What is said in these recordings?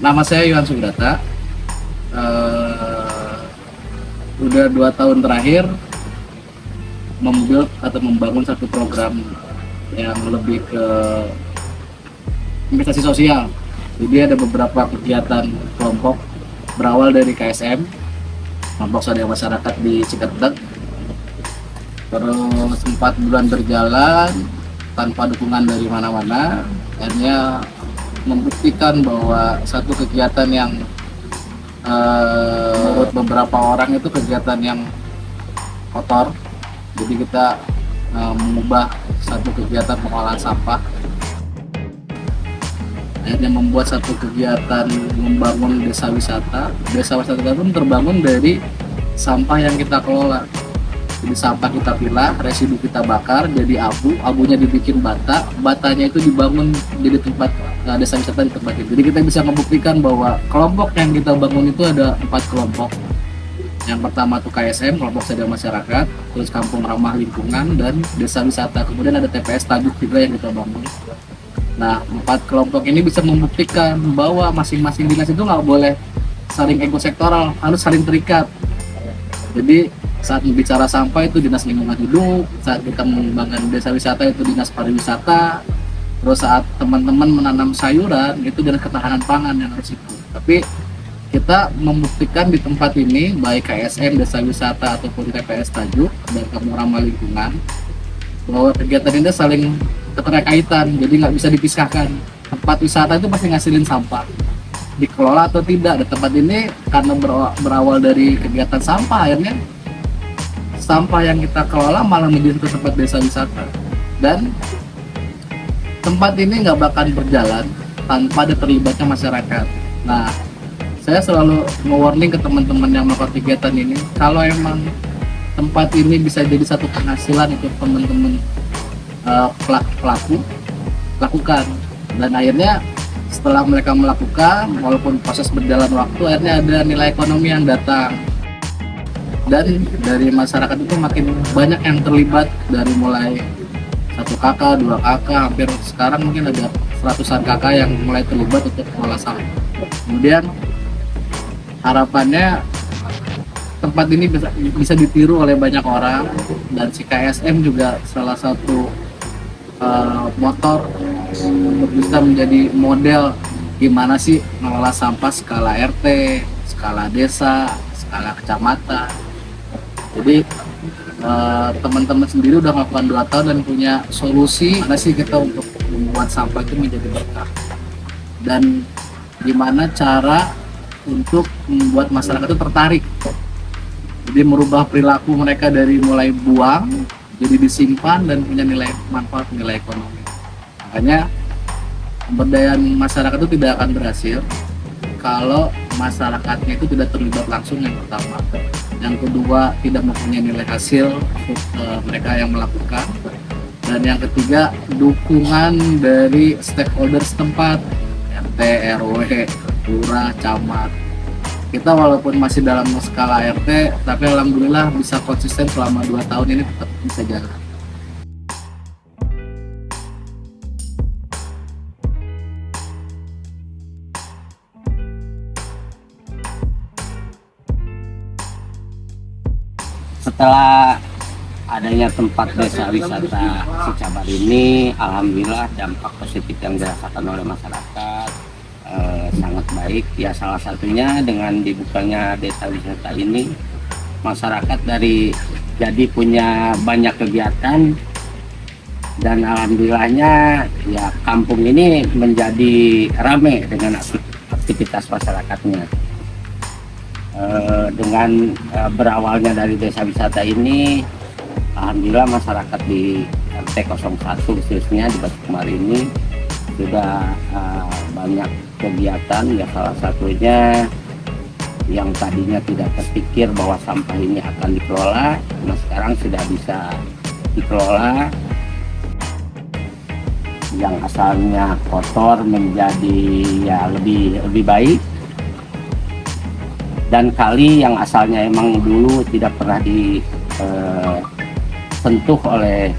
Nama saya Yohan Sugata. Eh, udah 2 tahun terakhir membuild atau membangun satu program yang lebih ke investasi sosial. Jadi ada beberapa kegiatan kelompok berawal dari KSM, kelompok swadaya masyarakat di Ciketek. Terus 4 bulan berjalan tanpa dukungan dari mana-mana, akhirnya membuktikan bahwa satu kegiatan yang menurut beberapa orang itu kegiatan yang kotor. Jadi kita mengubah satu kegiatan pengolahan sampah, akhirnya membuat satu kegiatan membangun desa wisata. Desa wisata pun terbangun dari sampah yang kita kelola. Jadi sampah kita pilah, residu kita bakar jadi abu, abunya dibikin bata, batanya itu dibangun jadi tempat desa wisata di tempat itu. Jadi kita bisa membuktikan bahwa kelompok yang kita bangun itu ada 4 kelompok. Yang pertama tuh KSM, kelompok swadaya masyarakat, terus kampung ramah lingkungan, dan desa wisata. Kemudian ada TPS Tajuk juga yang kita bangun. Nah, 4 kelompok ini bisa membuktikan bahwa masing-masing dinas itu nggak boleh saling ekosektoral, harus saling terikat. Jadi saat berbicara sampah itu dinas lingkungan hidup, saat kita mengembangkan desa wisata itu dinas pariwisata, terus saat teman-teman menanam sayuran itu dinas ketahanan pangan yang harus itu. Tapi kita membuktikan di tempat ini, baik KSM, desa wisata ataupun TPS Tajuk dan kampung ramah lingkungan, bahwa kegiatan ini saling keterkaitan, jadi nggak bisa dipisahkan. Tempat wisata itu pasti ngasilin sampah, dikelola atau tidak. Dan tempat ini karena berawal dari kegiatan sampah, akhirnya sampah yang kita kelola malah menjadi satu tempat desa wisata. Dan tempat ini nggak bakal berjalan tanpa ada terlibatnya masyarakat. Nah, saya selalu nge-warning ke teman-teman yang melakukan kegiatan ini, kalau emang tempat ini bisa jadi satu penghasilan untuk teman-teman pelaku, lakukan. Dan akhirnya setelah mereka melakukan, walaupun proses berjalan waktu, akhirnya ada nilai ekonomi yang datang. Dan dari masyarakat itu makin banyak yang terlibat, dari mulai 1 kakak, 2 kakak, hampir sekarang mungkin ada ratusan kakak yang mulai terlibat untuk mengolah sampah. Kemudian harapannya tempat ini bisa ditiru oleh banyak orang, dan si KSM juga salah satu motor untuk bisa menjadi model gimana sih mengelola sampah skala RT, skala desa, skala kecamatan. Jadi teman-teman sendiri udah melakukan 2 tahun dan punya solusi mana sih kita untuk membuat sampah itu menjadi berkah, dan gimana cara untuk membuat masyarakat itu tertarik. Jadi merubah perilaku mereka dari mulai buang jadi disimpan dan punya nilai manfaat, nilai ekonomi. Makanya pemberdayaan masyarakat itu tidak akan berhasil kalau masyarakatnya itu tidak terlibat langsung, yang pertama. Yang kedua, tidak mempunyai nilai hasil untuk mereka yang melakukan. Dan yang ketiga, dukungan dari stakeholder setempat, RT, RW, lurah, camat. Kita walaupun masih dalam skala RT, tapi alhamdulillah bisa konsisten selama 2 tahun ini tetap bisa jalan. Setelah adanya tempat desa wisata Cicabar ini, alhamdulillah dampak positif yang dirasakan oleh masyarakat sangat baik. Ya, salah satunya dengan dibukanya desa wisata ini, masyarakat dari jadi punya banyak kegiatan, dan alhamdulillahnya ya kampung ini menjadi ramai dengan aktivitas masyarakatnya. Dengan berawalnya dari desa wisata ini, alhamdulillah masyarakat di RT 01 khususnya di Batu Kemari ini sudah banyak kegiatan. Ya, salah satunya yang tadinya tidak terpikir bahwa sampah ini akan dikelola, nah sekarang sudah bisa dikelola. Yang asalnya kotor menjadi ya lebih baik, dan kali yang asalnya emang dulu tidak pernah disentuh oleh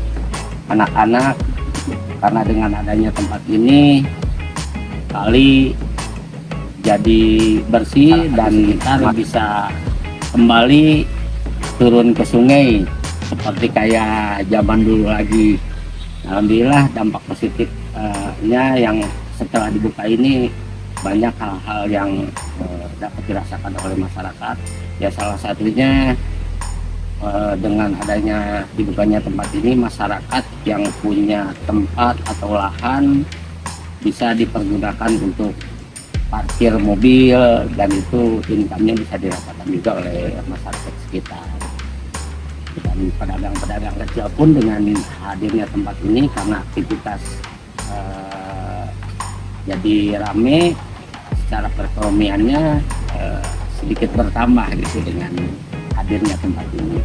anak-anak, karena dengan adanya tempat ini kali jadi bersih dan bisa kembali turun ke sungai seperti kayak zaman dulu lagi. Alhamdulillah dampak positifnya yang setelah dibuka ini banyak hal-hal yang dapat dirasakan oleh masyarakat. Ya salah satunya dengan adanya dibukanya tempat ini, masyarakat yang punya tempat atau lahan bisa dipergunakan untuk parkir mobil, dan itu income-nya bisa dirasakan juga oleh masyarakat sekitar. Dan pedagang-pedagang kecil pun dengan hadirnya tempat ini karena aktivitas jadi rame, secara perekonomiannya sedikit bertambah gitu dengan hadirnya tempat ini.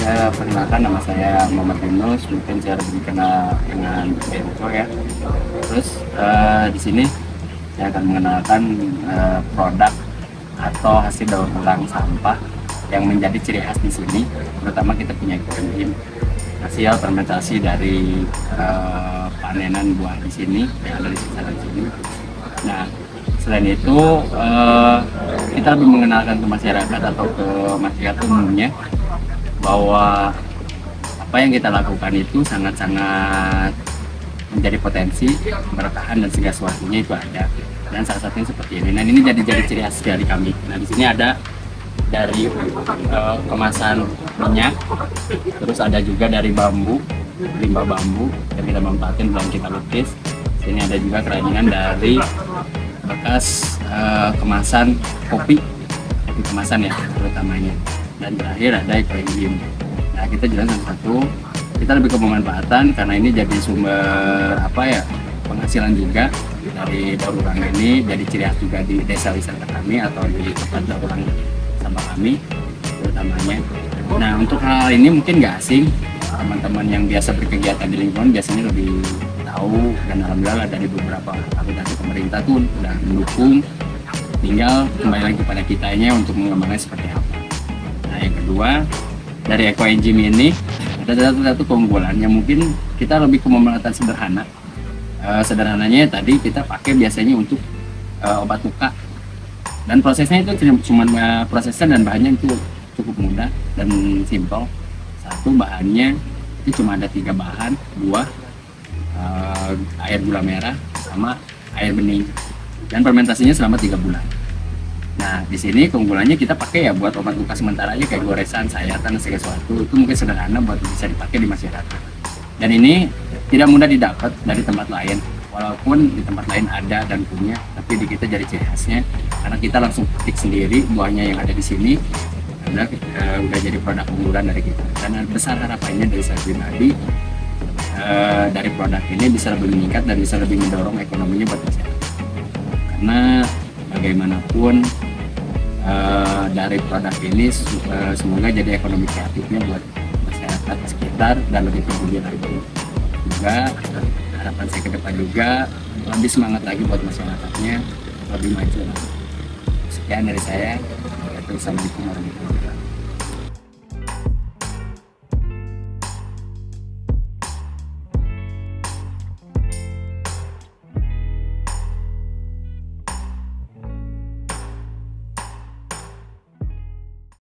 Ya, perkenalkan, nama saya Muhammad Yunus, mungkin saya lebih dikenal dengan Benco ya. Terus di sini saya akan mengenalkan produk atau hasil daur ulang sampah yang menjadi ciri khas di sini. Terutama kita punya ekoenzim, hasil fermentasi dari panenan buah di sini yang ada di sekitar sini. Nah, selain itu kita lebih mengenalkan ke masyarakat atau ke masyarakat umumnya bahwa apa yang kita lakukan itu sangat-sangat menjadi potensi bertahan dan segala sesuatunya itu ada, dan salah satunya seperti ini. Nah, ini jadi ciri khas dari kami. Nah, di sini ada dari kemasan minyak, terus ada juga dari bambu, limbah bambu yang kita manfaatin belum kita lukis. Sini ada juga kerajinan dari bekas kemasan kopi kemasan ya terutamanya. Dan terakhir ada ekoenzim. Nah, kita jelas satu, kita lebih ke pemanfaatan karena ini jadi sumber penghasilan juga dari daur ulang ini, jadi ciri khas juga di desa wisata kami atau di tempat daur ulang sampah kami terutamanya. Nah, untuk hal ini mungkin nggak asing, teman-teman yang biasa berkegiatan di lingkungan biasanya lebih tahu, dan alhamdulillah dari beberapa aplikasi pemerintah tuh udah mendukung. Tinggal kembali lagi kepada kitanya untuk mengembangkan seperti apa. Nah, yang kedua, dari ekoenzim ini ada satu keunggulan yang mungkin kita lebih ke pemerawatan sederhana. Sederhananya tadi kita pakai biasanya untuk obat luka, dan prosesnya itu cuma prosesnya dan bahannya itu cukup mudah dan simpel. Satu, bahannya itu cuma ada 3 bahan, buah, air gula merah, sama air bening, dan fermentasinya selama 3 bulan. Nah, di sini keunggulannya kita pakai ya buat obat luka sementara aja, kayak goresan, sayatan, segala sesuatu. Itu mungkin sederhana buat bisa dipakai di masyarakat. Dan ini tidak mudah didapat dari tempat lain. Walaupun di tempat lain ada dan punya, tapi di kita jadi ciri khasnya karena kita langsung petik sendiri buahnya yang ada di sini. Udah jadi produk unggulan dari kita. Dan besar harapannya dari saya pribadi, dari produk ini bisa lebih meningkat dan bisa lebih mendorong ekonominya buat masyarakat. Karena bagaimanapun dari produk ini semoga jadi ekonomi kreatifnya buat masyarakat sekitar dan lebih peduli lagi. Juga harapan saya ke depan juga lebih semangat lagi buat masyarakatnya, lebih maju. Sekian dari saya. Assalamualaikum warahmatullahi wabarakatuh.